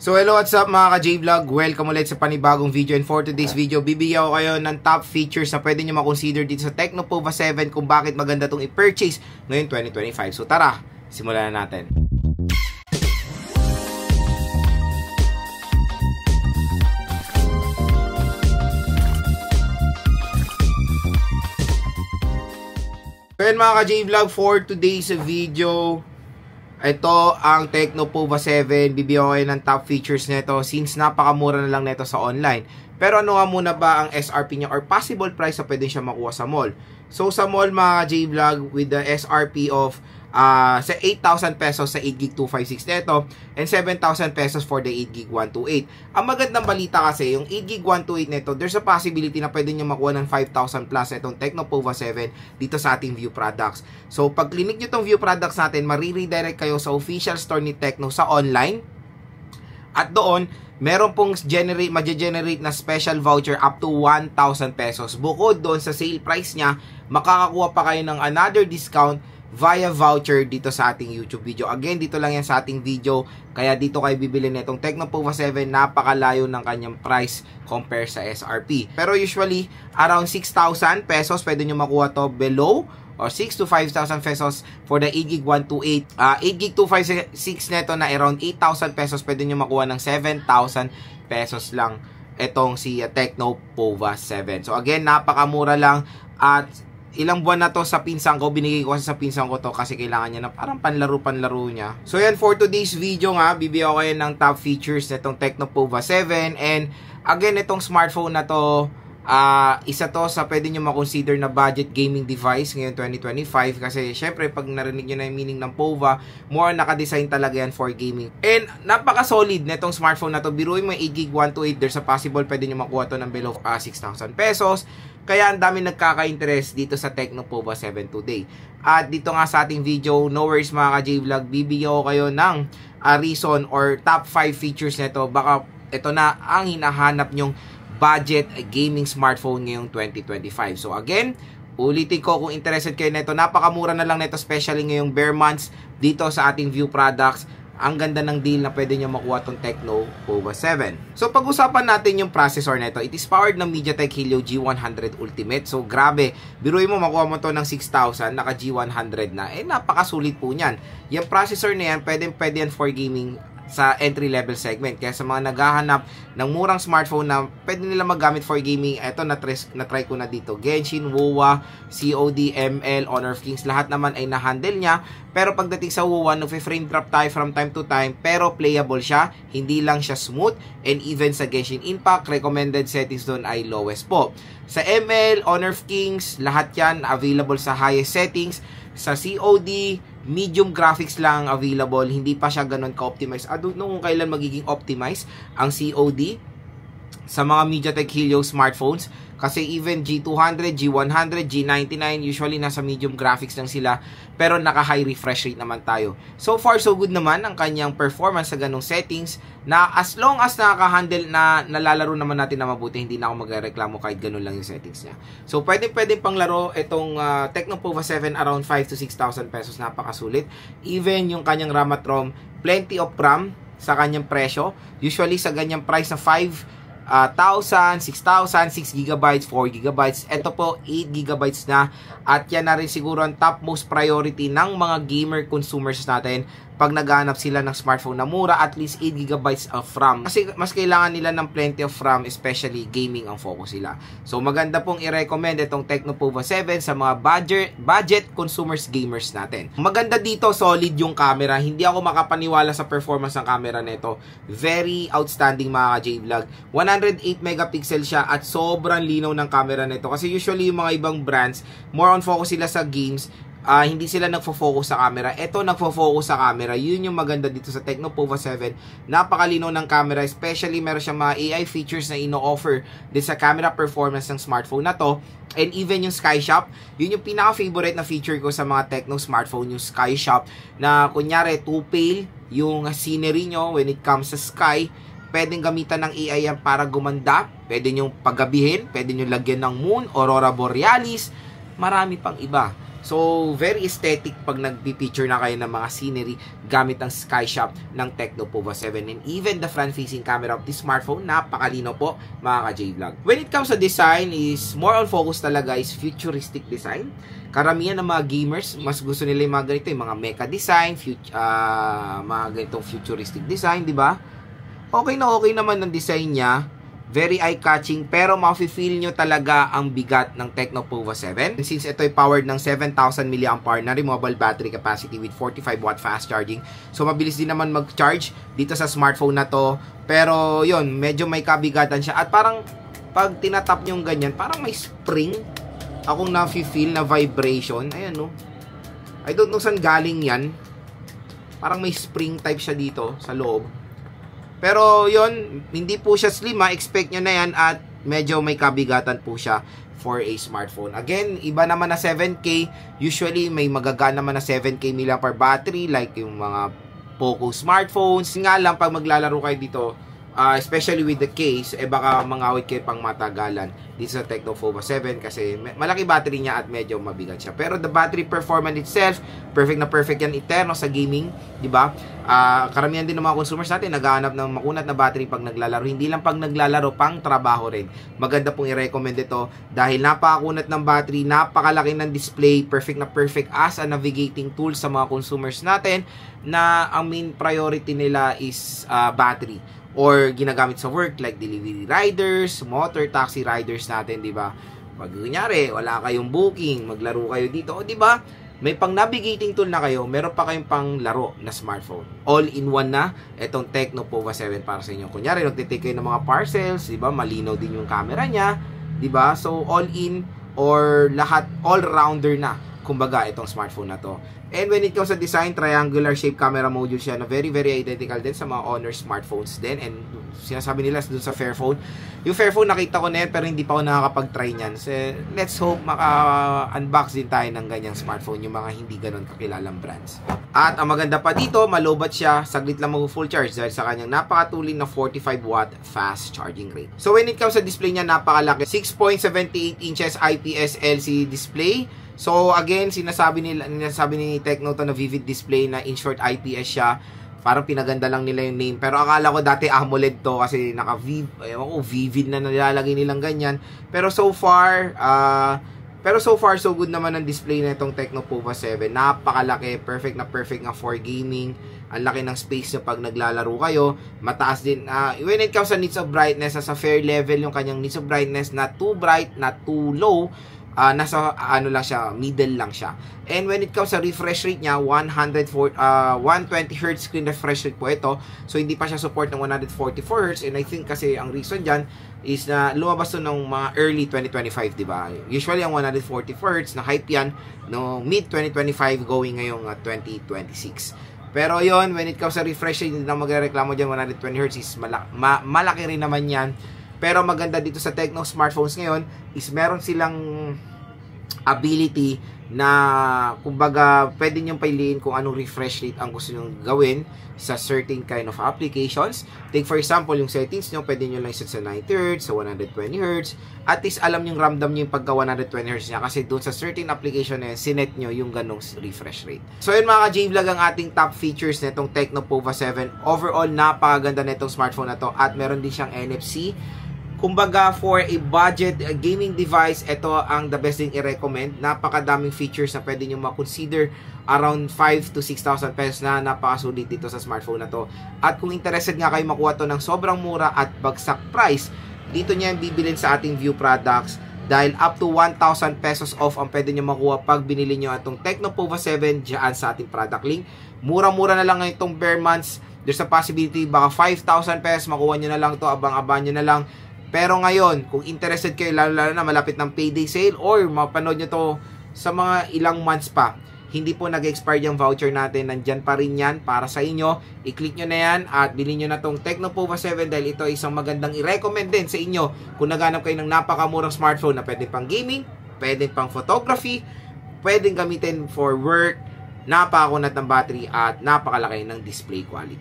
So hello, what's up mga ka-J-Vlog? Welcome ulit sa panibagong video, and for today's video, bibigyan ko kayo ng top features na pwede nyo makonsider dito sa Tecno Pova 7 kung bakit maganda itong i-purchase ngayon 2025. So tara, simulan na natin. So yun mga ka-J-Vlog, for today's video, ito ang Tecno Pova 7. Bibigyan ko kayo ng top features nito since napakamura na lang nito sa online. Pero ano nga muna ba ang SRP niya or possible price na pwede siya makuha sa mall? So sa mall mga J-Vlog, with the SRP of sa 8,000 pesos sa 8GB 256 nito and 7,000 pesos for the 8GB 128. Ang magandang balita kasi, yung 8GB 128 nito, there's a possibility na pwede nyo makuha ng 5,000 plus itong Tecno Pova 7 dito sa ating View Products. So pag clinic nyo itong View Products natin, mariredirect kayo sa official store ni Tecno sa online. At doon, meron pong ma-generate na special voucher up to 1,000 pesos. Bukod doon sa sale price niya, makakakuha pa kayo ng another discount via voucher dito sa ating YouTube video. Again, dito lang yan sa ating video. Kaya dito kayo bibili nitong Tecno Pova 7. Napakalayo ng kanyang price compare sa SRP. Pero usually, around 6,000 pesos pwede nyo makuha to below, or 6 to 5,000 pesos for the 8GB 128. 8GB 256 neto na around 8,000 pesos pwede nyo makuha ng 7,000 pesos lang itong si Tecno Pova 7. So again, napakamura lang. At ilang buwan na to sa pinsan ko, binigay ko kasi sa pinsan ko to kasi kailangan niya na parang panlaro niya. So yan, for today's video nga, bibigyan ko kayo ng top features nitong Tecno Pova 7. And again, itong smartphone na to, isa to sa pwede nyo makonsider na budget gaming device ngayon 2025 kasi syempre pag narinig nyo na yung meaning ng Pova, more naka-design talaga yan for gaming. And napaka-solid netong smartphone na to. Biruin mo yung 8GB 128, there's a possible pwede nyo makuha to ng below 6,000 pesos. Kaya ang dami nagkaka-interest dito sa Tecno Pova 7 today. At dito nga sa ating video, no worries mga ka-J-Vlog, bibigyan ko kayo ng reason or top 5 features nito. Baka ito na ang hinahanap nyong budget gaming smartphone ngayong 2025. So again, ulitin ko, kung interested kayo nito, napakamura na lang nito, especially ngayong bare months dito sa ating View Products. Ang ganda ng deal na pwede nyo makuha tong Tecno Pova 7. So pag-usapan natin yung processor nito, it is powered ng MediaTek Helio G100 Ultimate. So grabe, biruin mo makuha mo to ng 6,000, naka G100 na. Napakasulit po niyan. Yung processor na yan, pwede yan for gaming sa entry-level segment. Kaya sa mga naghahanap ng murang smartphone na pwede nila magamit for gaming, eto na-try ko na dito. Genshin, WoWa, COD, ML, Honor of Kings, lahat naman ay na-handle niya. Pero pagdating sa WoWa, nag-frame drop tayo from time to time, pero playable siya, hindi lang siya smooth. And even sa Genshin Impact, recommended settings doon ay lowest po. Sa ML, Honor of Kings, lahat yan available sa highest settings. Sa COD, medium graphics lang available, hindi pa siya ganun ka-optimize. I don't know kung kailan magiging optimize ang COD sa mga MediaTek Helio smartphones. Kasi even G200, G100, G99, usually nasa medium graphics lang sila. Pero naka-high refresh rate naman tayo. So far, so good naman ang kanyang performance sa ganung settings. Na as long as nakaka-handle na nalalaro naman natin na mabuti, hindi na ako magreklamo kahit ganun lang yung settings niya. So pwede pang laro itong Tecno Pova 7 around 5 to 6,000 pesos. Napakasulit. Even yung kanyang RAM at ROM, plenty of RAM sa kanyang presyo. Usually sa ganyang price na 5,000, 6,000, 6GB, 4GB. Ito po, 8GB na. At yan na rin siguro ang topmost priority ng mga gamer consumers natin pag naghahanap sila ng smartphone na mura, at least 8GB of RAM. Kasi mas kailangan nila ng plenty of RAM, especially gaming ang focus sila. So maganda pong i-recommend itong Tecno Pova 7 sa mga budget consumers gamers natin. Maganda dito, solid yung camera. Hindi ako makapaniwala sa performance ng camera nito. Very outstanding mga ka-J-Vlog. 108 megapixel siya at sobrang linaw ng camera nito. Kasi usually yung mga ibang brands, more on focus sila sa games. Hindi sila nagfo-focus sa camera. Ito nagfo-focus sa camera. Yun yung maganda dito sa Tecno Pova 7. Napakalinaw ng camera. Especially meron siyang mga AI features na ino-offer din sa camera performance ng smartphone na to. And even yung Sky Shop, yun yung pinaka-favorite na feature ko sa mga Tecno smartphone, yung Sky Shop. Na kunyari, too pale yung scenery nyo when it comes sa sky. Pwedeng gamitan ng AI yan para gumanda. Pwede nyo paggabihin. Pwede nyo lagyan ng moon, aurora borealis. Marami pang iba. So, very aesthetic pag nagpi-picture na kayo ng mga scenery gamit ang SkyShot ng Tecno Pova 7. And even the front-facing camera of this smartphone, napakalino po mga ka-J-Vlog. When it comes to design, is more on focus talaga is futuristic design. Karamihan ng mga gamers, mas gusto nila yung mga ganito, yung mga mecha design, mga ganitong futuristic design, di ba? Okay na okay naman ang design niya. Very eye-catching, pero ma-feel nyo talaga ang bigat ng Tecno Pova 7. Since ito ay powered ng 7,000 mAh na removable battery capacity with 45 watt fast charging. So, mabilis din naman mag-charge dito sa smartphone na to. Pero, yun, medyo may kabigatan siya. At parang, pag tinatap nyo ganyan, parang may spring akong na-feel na vibration. Ayan, no? I don't know saan galing yan. Parang may spring type siya dito sa loob. Pero yon, hindi po siya slim ha. Expect nyo na yan at medyo may kabigatan po siya for a smartphone. Again, iba naman na 7K. Usually, may magagana naman na 7K mAh battery like yung mga Poco smartphones. Nga lang, pag maglalaro kayo dito, especially with the case, baka mangawit kayo pang matagalan dito sa Tecno Pova 7 kasi malaki battery niya at medyo mabigat siya. Pero the battery performance itself, perfect na perfect yan eterno sa gaming, di ba? Karamihan din ng mga consumers natin naghahanap ng makunat na battery pag naglalaro. Hindi lang pag naglalaro, pang trabaho rin. Maganda pong i-recommend ito dahil napakakunat ng battery, napakalaki ng display, perfect na perfect as a navigating tool sa mga consumers natin na ang main priority nila is battery. Or ginagamit sa work like delivery riders, motor taxi riders natin, 'di ba? Pag kunyari, wala kayong booking, maglaro kayo dito, 'di ba? May pang navigating tool na kayo, meron pa kayong pang laro na smartphone. All-in-one na itong Tecno Pova 7 para sa inyo. Kunyari, nagtitake kayo ng mga parcels, 'di ba? Malinaw din yung camera niya, 'di ba? So all-in or lahat all-rounder na kumbaga itong smartphone na to. And when it comes sa design, triangular shape camera module siya na very identical din sa mga Honor smartphones din. And sinasabi nila dun sa Fairphone. Yung Fairphone nakita ko na yan pero hindi pa ako nakakapag-try niyan. So, let's hope maka-unbox din tayo ng ganyang smartphone yung mga hindi ganun kakilalang brands. At ang maganda pa dito, malobat siya, saglit lang mag-full charge dahil sa kanyang napakatuling na 45 watt fast charging rate. So when it comes sa display niya, napakalaki. 6.78 inches IPS LCD display. So again, sinasabi ni Tecno to na vivid display na in short IPS siya. Parang pinaganda lang nila yung name. Pero akala ko dati AMOLED to kasi vivid na nilalagay nilang ganyan. Pero so far so good naman ang display na itong Tecno Pova 7. Napakalaki, perfect nga for gaming. Ang laki ng space nyo pag naglalaro kayo. Mataas din. When it comes sa needs of brightness, nasa fair level yung kanyang needs of brightness. Not too bright, not too low. Nasa lang siya, middle lang siya. And when it comes sa refresh rate niya, 120Hz screen refresh rate po ito. So hindi pa siya support ng 144Hz, and I think kasi ang reason diyan is na lumabas to ng mga early 2025, di ba? Usually ang 144Hz na hype yan no mid 2025 going ngayong 2026. Pero yon, when it comes sa refresh rate, hindi na magrereklamo diyan 120Hz is malaki rin naman yan. Pero maganda dito sa Tecno smartphones ngayon is meron silang ability na kumbaga pwede nyo piliin kung anong refresh rate ang gusto nyo gawin sa certain kind of applications. Take for example, yung settings nyo, pwede nyo lang set sa 90Hz, sa 120Hz. At least alam nyo, ramdam nyo yung pagka 120Hz niya kasi doon sa certain application na sinet nyo yung ganong refresh rate. So yun mga ka-J-Vlog ang ating top features na itong Tecno Pova 7. Overall, napakaganda na itong smartphone na to at meron din siyang NFC. Kumbaga, for a budget gaming device, ito ang the best thing i-recommend. Napakadaming features na pwede nyo makonsider. Around 5 to 6,000 pesos na napakasulit dito sa smartphone na to. At kung interested nga kayo makuha to ng sobrang mura at bagsak price, dito nyo yung bibilin sa ating View Products. Dahil up to 1,000 pesos off ang pwede nyo makuha pag binili nyo itong Tecno Pova 7 dyan sa ating product link. Mura-mura na lang itong bare months. There's a possibility baka 5,000 pesos makuha nyo na lang to, abang-abang nyo na lang. Pero ngayon, kung interested kayo, lalo na malapit ng payday sale or mapanood nyo to sa mga ilang months pa, hindi po nag-expire yung voucher natin. Nandyan pa rin yan para sa inyo. I-click nyo na yan at bilhin nyo na tong Tecno Pova 7 dahil ito ay isang magandang i-recommend din sa inyo kung naghanap kayo ng napakamurang smartphone na pwede pang gaming, pwede pang photography, pwedeng gamitin for work, napakakunat ng battery at napakalaki ng display quality.